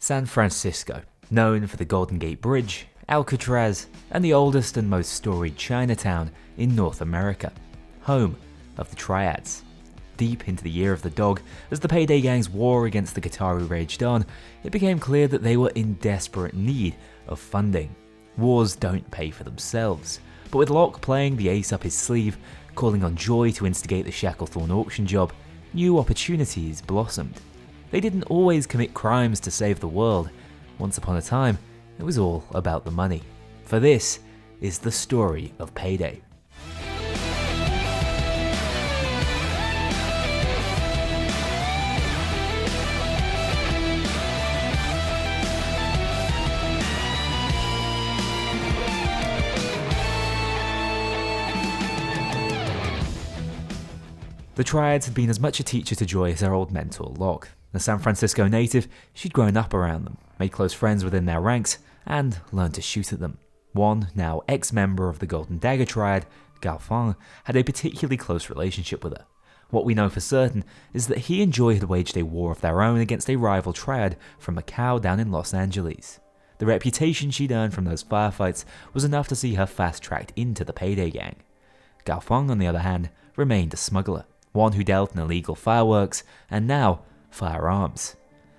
San Francisco, known for the Golden Gate Bridge, Alcatraz, and the oldest and most storied Chinatown in North America, home of the Triads. Deep into the Year of the Dog, as the Payday gang's war against the Kataru raged on, it became clear that they were in desperate need of funding. Wars don't pay for themselves, but with Locke playing the ace up his sleeve, calling on Joy to instigate the Shacklethorne auction job, new opportunities blossomed. They didn't always commit crimes to save the world. Once upon a time, it was all about the money. For this is the story of Payday. The Triads had been as much a teacher to Joy as her old mentor, Locke. A San Francisco native, she'd grown up around them, made close friends within their ranks, and learned to shoot at them. One, now ex-member of the Golden Dagger Triad, Gao Feng, had a particularly close relationship with her. What we know for certain is that he and Joy had waged a war of their own against a rival triad from Macau down in Los Angeles. The reputation she'd earned from those firefights was enough to see her fast-tracked into the Payday gang. Gao Feng, on the other hand, remained a smuggler, one who dealt in illegal fireworks, and now firearms.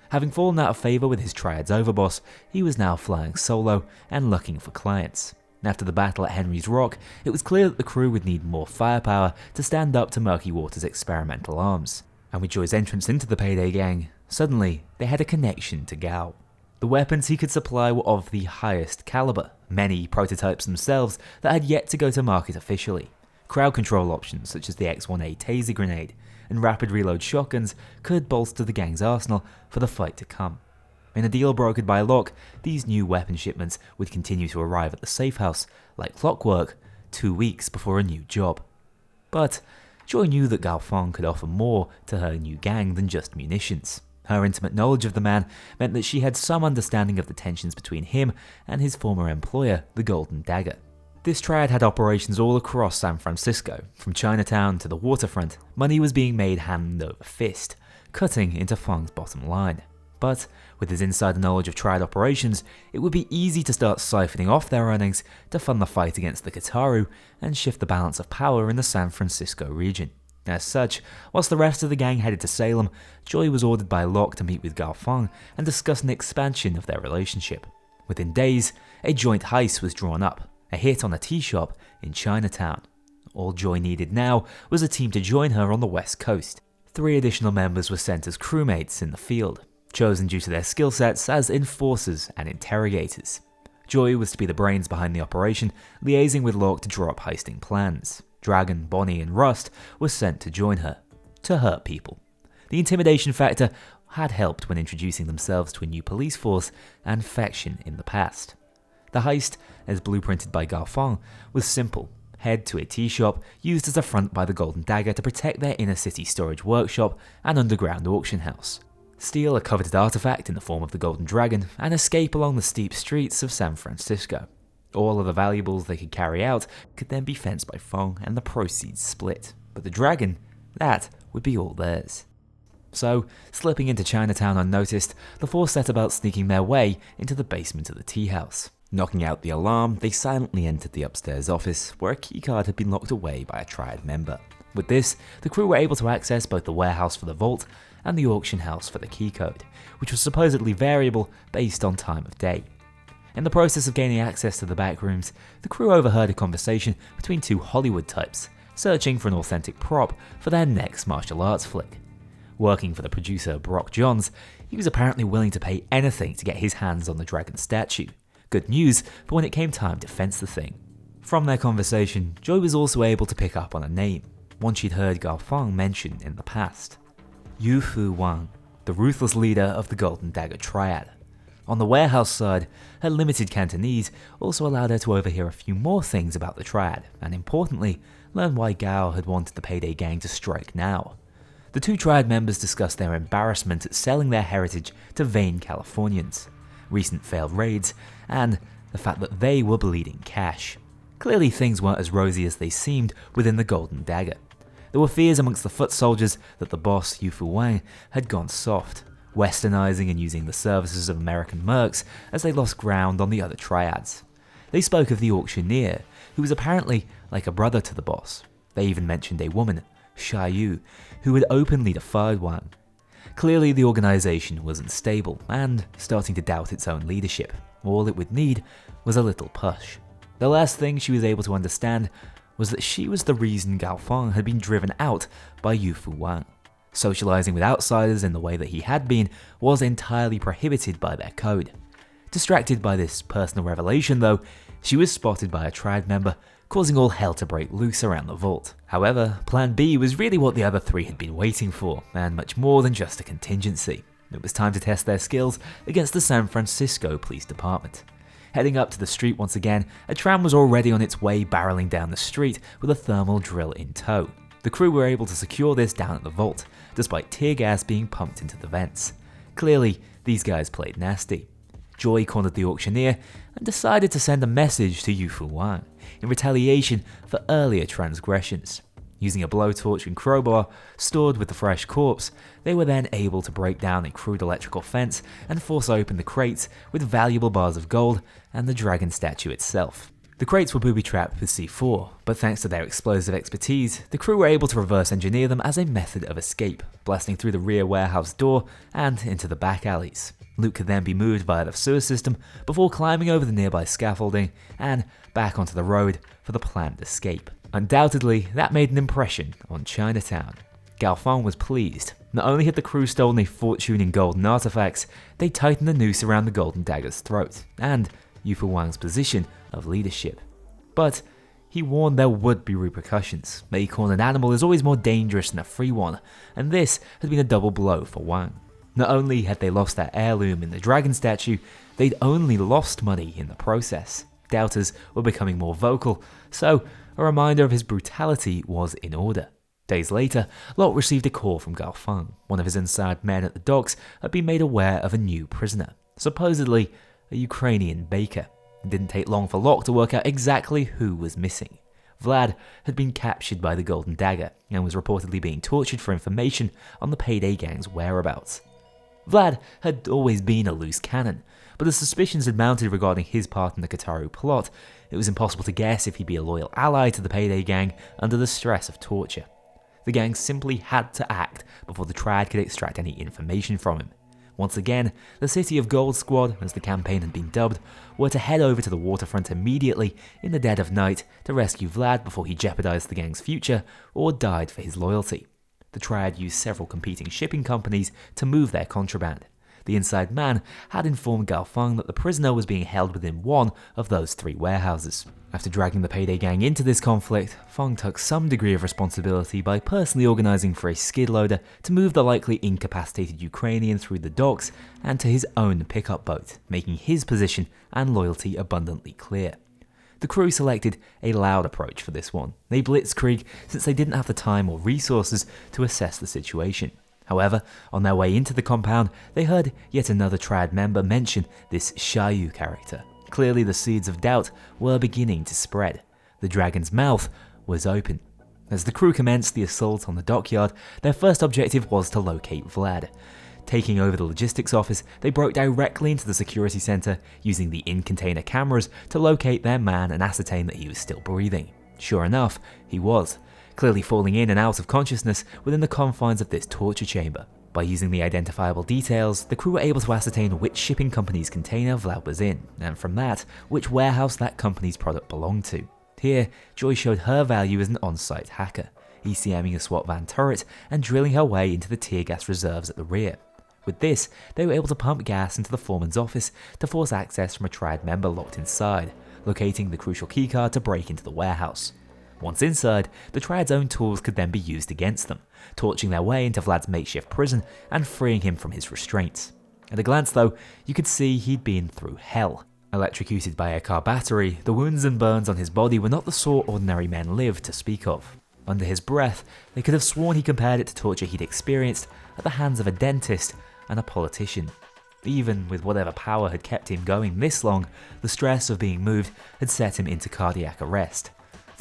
Having fallen out of favour with his Triad's overboss, he was now flying solo and looking for clients. After the battle at Henry's Rock, it was clear that the crew would need more firepower to stand up to Murky Water's experimental arms. And with Joy's entrance into the Payday gang, suddenly they had a connection to Gao. The weapons he could supply were of the highest calibre, many prototypes themselves that had yet to go to market officially. Crowd control options such as the X-1A taser grenade and rapid reload shotguns could bolster the gang's arsenal for the fight to come. In a deal brokered by Locke, these new weapon shipments would continue to arrive at the safe house like clockwork 2 weeks before a new job. But Joy knew that Gao Feng could offer more to her new gang than just munitions. Her intimate knowledge of the man meant that she had some understanding of the tensions between him and his former employer, the Golden Dagger. This triad had operations all across San Francisco. From Chinatown to the waterfront, money was being made hand over fist, cutting into Feng's bottom line. But with his insider knowledge of triad operations, it would be easy to start siphoning off their earnings to fund the fight against the Kataru and shift the balance of power in the San Francisco region. As such, whilst the rest of the gang headed to Salem, Joy was ordered by Locke to meet with Gao Feng and discuss an expansion of their relationship. Within days, a joint heist was drawn up, a hit on a tea shop in Chinatown. All Joy needed now was a team to join her on the West Coast. 3 additional members were sent as crewmates in the field, chosen due to their skill sets as enforcers and interrogators. Joy was to be the brains behind the operation, liaising with Locke to draw up heisting plans. Dragon, Bonnie, and Rust were sent to join her, to hurt people. The intimidation factor had helped when introducing themselves to a new police force and faction in the past. The heist, as blueprinted by Gao Feng, was simple. Head to a tea shop used as a front by the Golden Dagger to protect their inner city storage workshop and underground auction house. Steal a coveted artifact in the form of the Golden Dragon and escape along the steep streets of San Francisco. All of the valuables they could carry out could then be fenced by Feng and the proceeds split. But the dragon, that would be all theirs. So, slipping into Chinatown unnoticed, the 4 set about sneaking their way into the basement of the tea house. Knocking out the alarm, they silently entered the upstairs office, where a keycard had been locked away by a Triad member. With this, the crew were able to access both the warehouse for the vault and the auction house for the keycode, which was supposedly variable based on time of day. In the process of gaining access to the back rooms, the crew overheard a conversation between 2 Hollywood types, searching for an authentic prop for their next martial arts flick. Working for the producer Brock Johns, he was apparently willing to pay anything to get his hands on the dragon statue. Good news for when it came time to fence the thing. From their conversation, Joy was also able to pick up on a name, one she'd heard Gao Feng mention in the past. Yu Fu Wang, the ruthless leader of the Golden Dagger Triad. On the warehouse side, her limited Cantonese also allowed her to overhear a few more things about the Triad, and importantly, learn why Gao had wanted the Payday gang to strike now. The 2 Triad members discussed their embarrassment at selling their heritage to vain Californians, recent failed raids, and the fact that they were bleeding cash. Clearly things weren't as rosy as they seemed within the Golden Dagger. There were fears amongst the foot soldiers that the boss, Yu Fu Wang, had gone soft, westernizing and using the services of American mercs as they lost ground on the other triads. They spoke of the auctioneer, who was apparently like a brother to the boss. They even mentioned a woman, Xia Yu, who had openly defied Wang. Clearly the organization was unstable and starting to doubt its own leadership. All it would need was a little push. The last thing she was able to understand was that she was the reason Gao Feng had been driven out by Yufu Wang. Socializing with outsiders in the way that he had been was entirely prohibited by their code. Distracted by this personal revelation though, she was spotted by a triad member, causing all hell to break loose around the vault. However, Plan B was really what the other three had been waiting for, and much more than just a contingency. It was time to test their skills against the San Francisco Police Department. Heading up to the street once again, a tram was already on its way barreling down the street with a thermal drill in tow. The crew were able to secure this down at the vault, despite tear gas being pumped into the vents. Clearly, these guys played nasty. Joy cornered the auctioneer and decided to send a message to Yufu Wang in retaliation for earlier transgressions. Using a blowtorch and crowbar stored with the fresh corpse, they were then able to break down a crude electrical fence and force open the crates with valuable bars of gold and the dragon statue itself. The crates were booby-trapped with C4, but thanks to their explosive expertise, the crew were able to reverse engineer them as a method of escape, blasting through the rear warehouse door and into the back alleys. Loot could then be moved via the sewer system before climbing over the nearby scaffolding and back onto the road for the planned escape. Undoubtedly, that made an impression on Chinatown. Gao Feng was pleased. Not only had the crew stolen a fortune in golden artifacts, they tightened the noose around the golden dagger's throat, and Yufu Wang's position of leadership. But he warned there would be repercussions. A cornered animal is always more dangerous than a free one, and this had been a double blow for Wang. Not only had they lost their heirloom in the dragon statue, they'd only lost money in the process. Doubters were becoming more vocal, so a reminder of his brutality was in order. Days later, Locke received a call from Gao Feng. One of his inside men at the docks had been made aware of a new prisoner, supposedly a Ukrainian baker. It didn't take long for Locke to work out exactly who was missing. Vlad had been captured by the Golden Dagger and was reportedly being tortured for information on the Payday gang's whereabouts. Vlad had always been a loose cannon, but as suspicions had mounted regarding his part in the Kataru plot, it was impossible to guess if he'd be a loyal ally to the Payday gang under the stress of torture. The gang simply had to act before the Triad could extract any information from him. Once again, the City of Gold Squad, as the campaign had been dubbed, were to head over to the waterfront immediately in the dead of night to rescue Vlad before he jeopardized the gang's future or died for his loyalty. The Triad used several competing shipping companies to move their contraband. The inside man had informed Gao Feng that the prisoner was being held within one of those three warehouses. After dragging the Payday gang into this conflict, Feng took some degree of responsibility by personally organizing for a skid loader to move the likely incapacitated Ukrainian through the docks and to his own pickup boat, making his position and loyalty abundantly clear. The crew selected a loud approach for this one, a blitzkrieg, since they didn't have the time or resources to assess the situation. However, on their way into the compound, they heard yet another Triad member mention this Xiaoyu character. Clearly the seeds of doubt were beginning to spread. The dragon's mouth was open. As the crew commenced the assault on the dockyard, their first objective was to locate Vlad. Taking over the logistics office, they broke directly into the security center, using the in-container cameras to locate their man and ascertain that he was still breathing. Sure enough, he was, clearly falling in and out of consciousness within the confines of this torture chamber. By using the identifiable details, the crew were able to ascertain which shipping company's container Vlad was in, and from that, which warehouse that company's product belonged to. Here, Joy showed her value as an on-site hacker, ECMing a SWAT van turret and drilling her way into the tear gas reserves at the rear. With this, they were able to pump gas into the foreman's office to force access from a Triad member locked inside, locating the crucial keycard to break into the warehouse. Once inside, the Triad's own tools could then be used against them, torching their way into Vlad's makeshift prison and freeing him from his restraints. At a glance though, you could see he'd been through hell. Electrocuted by a car battery, the wounds and burns on his body were not the sort ordinary men live to speak of. Under his breath, they could have sworn he compared it to torture he'd experienced at the hands of a dentist and a politician. Even with whatever power had kept him going this long, the stress of being moved had set him into cardiac arrest.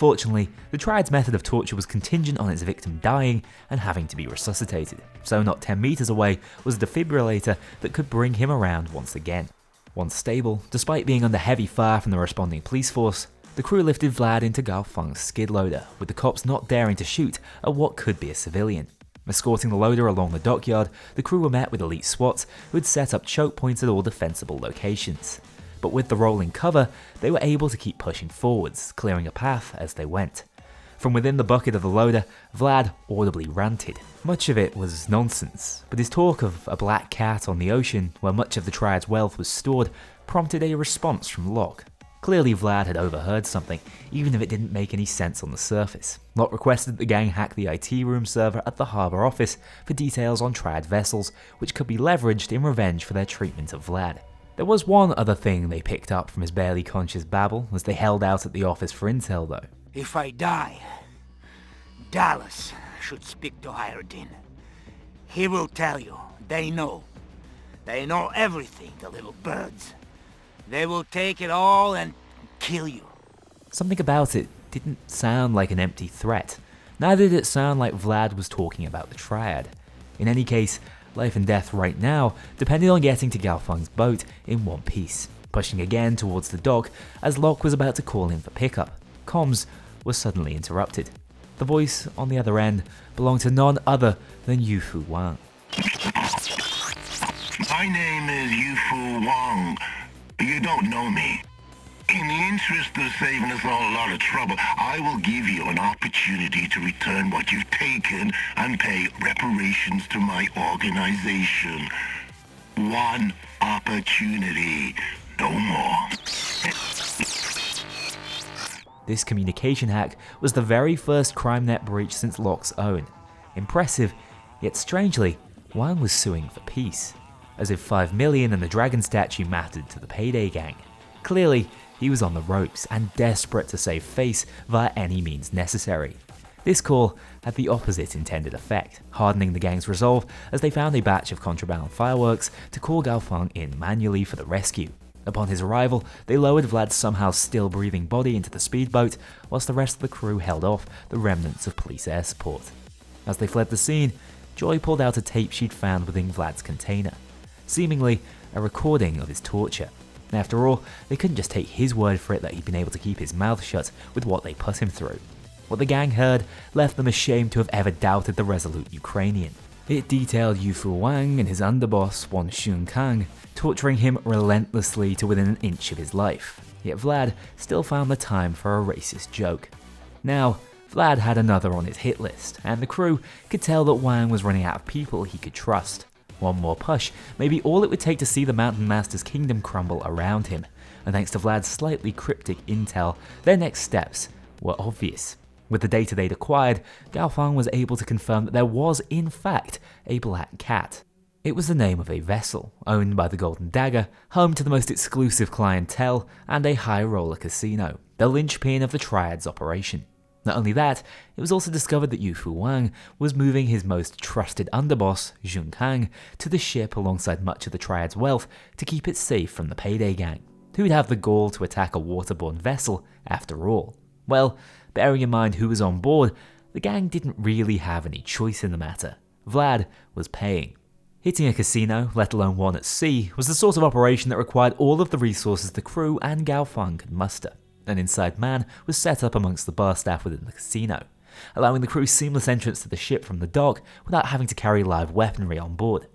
Unfortunately, the Triad's method of torture was contingent on its victim dying and having to be resuscitated, so not 10 meters away was a defibrillator that could bring him around once again. Once stable, despite being under heavy fire from the responding police force, the crew lifted Vlad into Galfang's skid loader, with the cops not daring to shoot at what could be a civilian. Escorting the loader along the dockyard, the crew were met with elite SWAT who had set up choke points at all defensible locations. But with the rolling cover, they were able to keep pushing forwards, clearing a path as they went. From within the bucket of the loader, Vlad audibly ranted. Much of it was nonsense, but his talk of a black cat on the ocean, where much of the Triad's wealth was stored, prompted a response from Locke. Clearly Vlad had overheard something, even if it didn't make any sense on the surface. Locke requested that the gang hack the IT room server at the harbour office for details on Triad vessels, which could be leveraged in revenge for their treatment of Vlad. There was one other thing they picked up from his barely conscious babble as they held out at the office for intel though. If I die, Dallas should speak to Hyrdin. He will tell you. They know. They know everything, the little birds. They will take it all and kill you. Something about it didn't sound like an empty threat. Neither did it sound like Vlad was talking about the Triad. In any case, life and death right now depended on getting to Galfang's boat in one piece. Pushing again towards the dock as Locke was about to call in for pickup, comms was suddenly interrupted. The voice on the other end belonged to none other than Yufu Wang. My name is Yufu Wang. You don't know me. In the interest of saving us all a lot of trouble, I will give you an opportunity to return what you've taken and pay reparations to my organization. One opportunity, no more. This communication hack was the very first CrimeNet breach since Locke's own. Impressive, yet strangely, Wang was suing for peace. As if 5 million and the dragon statue mattered to the Payday gang. Clearly, he was on the ropes and desperate to save face via any means necessary. This call had the opposite intended effect, hardening the gang's resolve as they found a batch of contraband fireworks to call Galfang in manually for the rescue. Upon his arrival, they lowered Vlad's somehow still breathing body into the speedboat, whilst the rest of the crew held off the remnants of police air support. As they fled the scene, Joy pulled out a tape she'd found within Vlad's container, seemingly a recording of his torture. After all, they couldn't just take his word for it that he'd been able to keep his mouth shut with what they put him through. What the gang heard left them ashamed to have ever doubted the resolute Ukrainian. It detailed Yufu Wang and his underboss, Won Shun-kang, torturing him relentlessly to within an inch of his life. Yet Vlad still found the time for a racist joke. Now, Vlad had another on his hit list, and the crew could tell that Wang was running out of people he could trust. One more push may be all it would take to see the Mountain Master's kingdom crumble around him, and thanks to Vlad's slightly cryptic intel, their next steps were obvious. With the data they'd acquired, Galfang was able to confirm that there was, in fact, a black cat. It was the name of a vessel, owned by the Golden Dagger, home to the most exclusive clientele, and a high-roller casino, the linchpin of the Triad's operation. Not only that, it was also discovered that Yufu Wang was moving his most trusted underboss, Jun Kang, to the ship alongside much of the Triad's wealth to keep it safe from the Payday gang, who'd have the gall to attack a waterborne vessel after all. Well, bearing in mind who was on board, the gang didn't really have any choice in the matter. Vlad was paying. Hitting a casino, let alone one at sea, was the sort of operation that required all of the resources the crew and Galfang could muster. An inside man was set up amongst the bar staff within the casino, allowing the crew seamless entrance to the ship from the dock without having to carry live weaponry on board.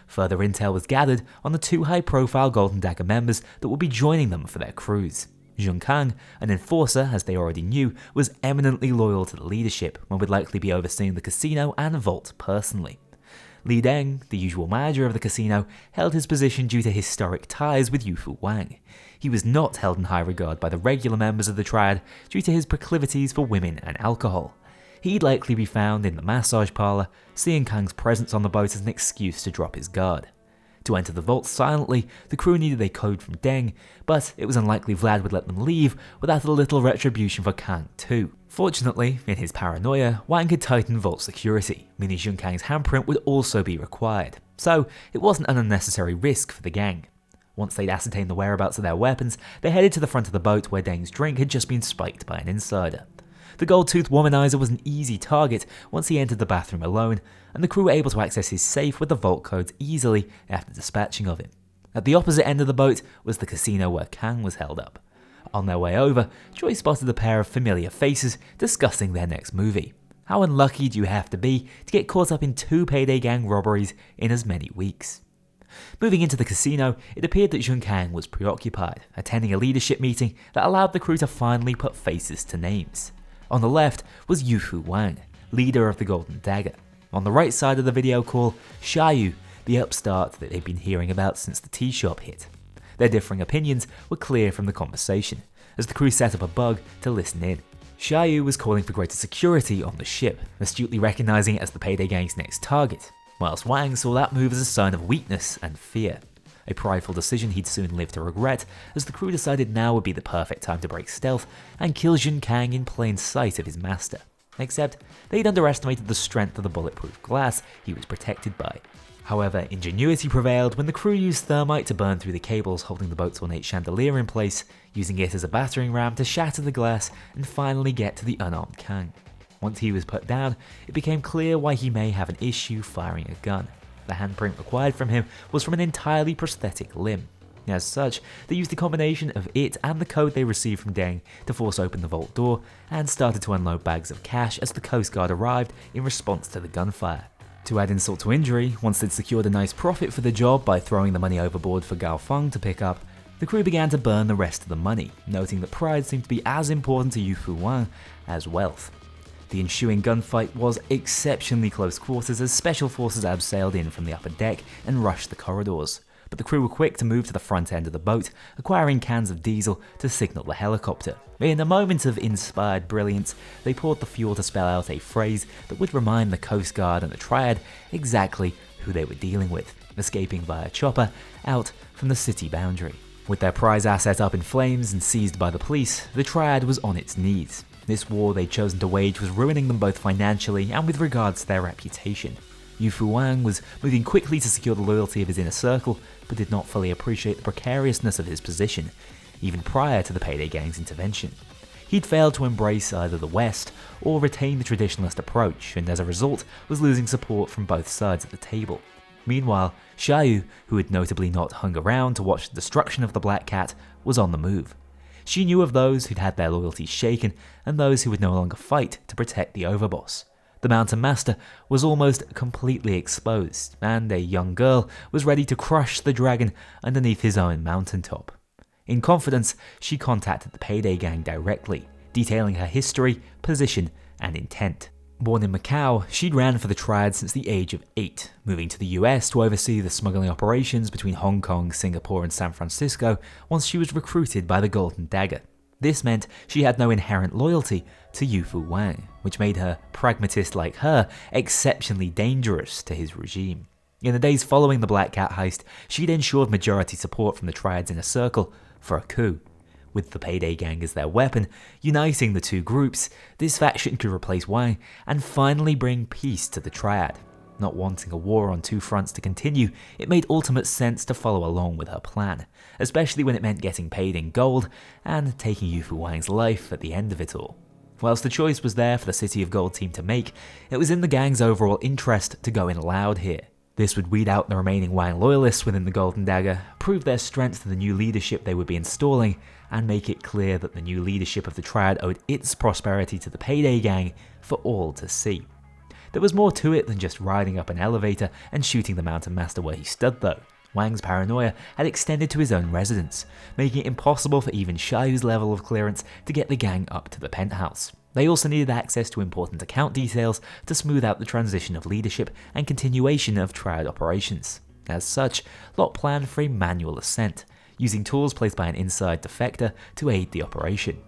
Further intel was gathered on the 2 high-profile Golden Dagger members that would be joining them for their cruise. Jun Kang, an enforcer as they already knew, was eminently loyal to the leadership and would likely be overseeing the casino and vault personally. Li Deng, the usual manager of the casino, held his position due to historic ties with Yufu Wang. He was not held in high regard by the regular members of the Triad due to his proclivities for women and alcohol. He'd likely be found in the massage parlour, seeing Kang's presence on the boat as an excuse to drop his guard. To enter the vault silently, the crew needed a code from Deng, but it was unlikely Vlad would let them leave without a little retribution for Kang too. Fortunately, in his paranoia, Wang had tightened vault security, meaning Jun Kang's handprint would also be required, so it wasn't an unnecessary risk for the gang. Once they'd ascertained the whereabouts of their weapons, they headed to the front of the boat where Deng's drink had just been spiked by an insider. The gold-toothed womanizer was an easy target once he entered the bathroom alone, and the crew were able to access his safe with the vault codes easily after dispatching of him. At the opposite end of the boat was the casino where Kang was held up. On their way over, Joy spotted a pair of familiar faces discussing their next movie. How unlucky do you have to be to get caught up in 2 Payday gang robberies in as many weeks? Moving into the casino, it appeared that Jun Kang was preoccupied, attending a leadership meeting that allowed the crew to finally put faces to names. On the left was Yufu Wang, leader of the Golden Dagger. On the right side of the video call, Xiaoyu, the upstart that they'd been hearing about since the tea shop hit. Their differing opinions were clear from the conversation, as the crew set up a bug to listen in. Xiaoyu was calling for greater security on the ship, astutely recognizing it as the Payday gang's next target, whilst Wang saw that move as a sign of weakness and fear. A prideful decision he'd soon live to regret, as the crew decided now would be the perfect time to break stealth and kill Jun Kang in plain sight of his master. Except, they'd underestimated the strength of the bulletproof glass he was protected by. However, ingenuity prevailed when the crew used thermite to burn through the cables holding the boat's ornate chandelier in place, using it as a battering ram to shatter the glass and finally get to the unarmed Kang. Once he was put down, it became clear why he may have an issue firing a gun. The handprint required from him was from an entirely prosthetic limb. As such, they used a combination of it and the code they received from Deng to force open the vault door and started to unload bags of cash as the Coast Guard arrived in response to the gunfire. To add insult to injury, once they'd secured a nice profit for the job by throwing the money overboard for Gao Feng to pick up, the crew began to burn the rest of the money, noting that pride seemed to be as important to Yufu Wang as wealth. The ensuing gunfight was exceptionally close quarters as special forces abseiled in from the upper deck and rushed the corridors, but the crew were quick to move to the front end of the boat, acquiring cans of diesel to signal the helicopter. In a moment of inspired brilliance, they poured the fuel to spell out a phrase that would remind the Coast Guard and the Triad exactly who they were dealing with, escaping via chopper out from the city boundary. With their prize asset up in flames and seized by the police, the Triad was on its knees. This war they'd chosen to wage was ruining them both financially and with regards to their reputation. Yufu Wang was moving quickly to secure the loyalty of his inner circle, but did not fully appreciate the precariousness of his position, even prior to the Payday gang's intervention. He'd failed to embrace either the West or retain the traditionalist approach, and as a result was losing support from both sides of the table. Meanwhile, Xiaoyu, who had notably not hung around to watch the destruction of the Black Cat, was on the move. She knew of those who'd had their loyalties shaken and those who would no longer fight to protect the overboss. The Mountain Master was almost completely exposed, and a young girl was ready to crush the dragon underneath his own mountaintop. In confidence, she contacted the Payday gang directly, detailing her history, position, and intent. Born in Macau, she'd ran for the Triad since the age of 8, moving to the US to oversee the smuggling operations between Hong Kong, Singapore, and San Francisco once she was recruited by the Golden Dagger. This meant she had no inherent loyalty to Yufu Wang, which made her, pragmatist like her, exceptionally dangerous to his regime. In the days following the Black Cat heist, she'd ensured majority support from the Triad's inner circle for a coup. With the Payday gang as their weapon, uniting the two groups, this faction could replace Wang and finally bring peace to the Triad. Not wanting a war on two fronts to continue, it made ultimate sense to follow along with her plan, especially when it meant getting paid in gold and taking Yufu Wang's life at the end of it all. Whilst the choice was there for the City of Gold team to make, it was in the gang's overall interest to go in loud here. This would weed out the remaining Wang loyalists within the Golden Dagger, prove their strength to the new leadership they would be installing, and make it clear that the new leadership of the Triad owed its prosperity to the Payday gang for all to see. There was more to it than just riding up an elevator and shooting the Mountain Master where he stood though. Wang's paranoia had extended to his own residence, making it impossible for even Xiaoyu's level of clearance to get the gang up to the penthouse. They also needed access to important account details to smooth out the transition of leadership and continuation of Triad operations. As such, Lot planned for a manual ascent, using tools placed by an inside defector to aid the operation.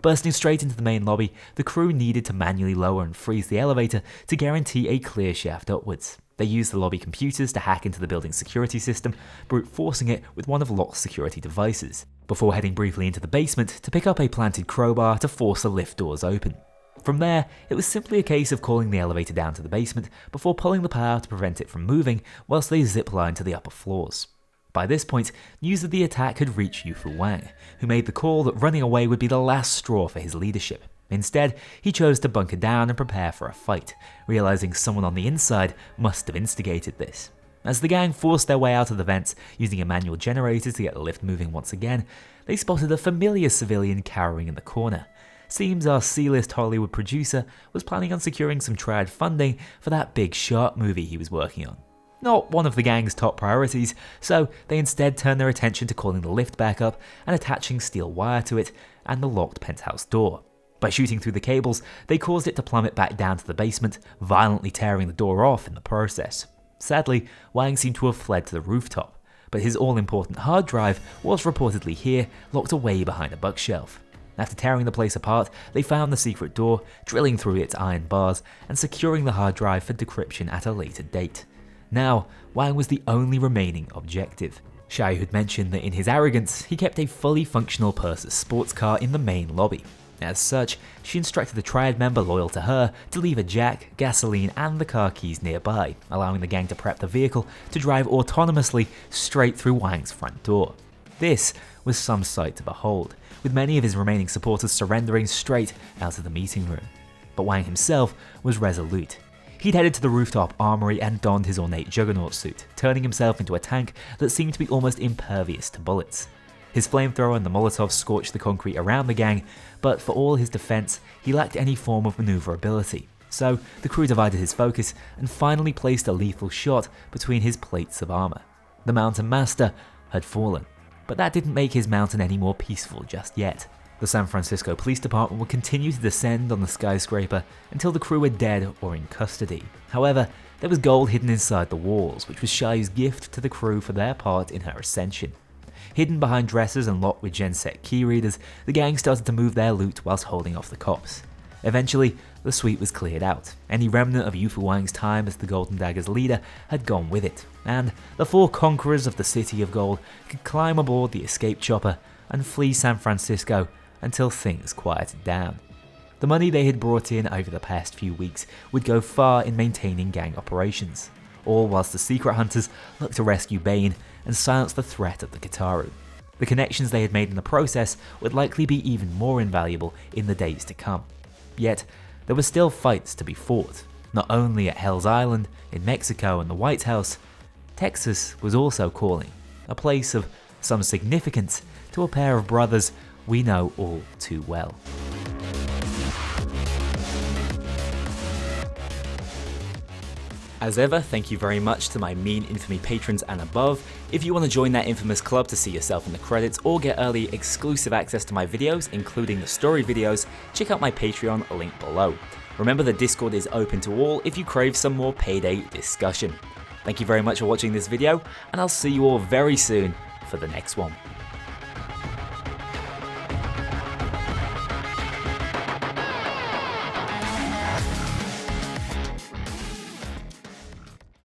Bursting straight into the main lobby, the crew needed to manually lower and freeze the elevator to guarantee a clear shaft upwards. They used the lobby computers to hack into the building's security system, brute forcing it with one of Lot's security devices, before heading briefly into the basement to pick up a planted crowbar to force the lift doors open. From there, it was simply a case of calling the elevator down to the basement before pulling the power to prevent it from moving whilst they ziplined to the upper floors. By this point, news of the attack had reached Yufu Wang, who made the call that running away would be the last straw for his leadership. Instead, he chose to bunker down and prepare for a fight, realizing someone on the inside must have instigated this. As the gang forced their way out of the vents using a manual generator to get the lift moving once again, they spotted a familiar civilian cowering in the corner. Seems our C-list Hollywood producer was planning on securing some triad funding for that big shark movie he was working on. Not one of the gang's top priorities, so they instead turned their attention to calling the lift back up and attaching steel wire to it and the locked penthouse door. By shooting through the cables, they caused it to plummet back down to the basement, violently tearing the door off in the process. Sadly, Wang seemed to have fled to the rooftop, but his all-important hard drive was reportedly here, locked away behind a bookshelf. After tearing the place apart, they found the secret door, drilling through its iron bars, and securing the hard drive for decryption at a later date. Now, Wang was the only remaining objective. Shai had mentioned that in his arrogance, he kept a fully functional Purser's sports car in the main lobby. As such, she instructed the triad member loyal to her to leave a jack, gasoline, and the car keys nearby, allowing the gang to prep the vehicle to drive autonomously straight through Wang's front door. This was some sight to behold, with many of his remaining supporters surrendering straight out of the meeting room. But Wang himself was resolute. He'd headed to the rooftop armory and donned his ornate juggernaut suit, turning himself into a tank that seemed to be almost impervious to bullets. His flamethrower and the Molotov scorched the concrete around the gang, but for all his defense, he lacked any form of maneuverability. So the crew divided his focus and finally placed a lethal shot between his plates of armor. The Mountain Master had fallen, but that didn't make his mountain any more peaceful just yet. The San Francisco Police Department would continue to descend on the skyscraper until the crew were dead or in custody. However, there was gold hidden inside the walls, which was Shai's gift to the crew for their part in her ascension. Hidden behind dressers and locked with genset key readers, the gang started to move their loot whilst holding off the cops. Eventually, the suite was cleared out. Any remnant of Yufu Wang's time as the Golden Dagger's leader had gone with it, and the four conquerors of the City of Gold could climb aboard the escape chopper and flee San Francisco until things quieted down. The money they had brought in over the past few weeks would go far in maintaining gang operations, all whilst the secret hunters looked to rescue Bane and silence the threat of the Kataru. The connections they had made in the process would likely be even more invaluable in the days to come. Yet, there were still fights to be fought, not only at Hell's Island, in Mexico and the White House. Texas was also calling, a place of some significance to a pair of brothers we know all too well. As ever, thank you very much to my Mean Infamy patrons and above. If you want to join that infamous club to see yourself in the credits or get early exclusive access to my videos, including the story videos, check out my Patreon link below. Remember the Discord is open to all if you crave some more Payday discussion. Thank you very much for watching this video, and I'll see you all very soon for the next one.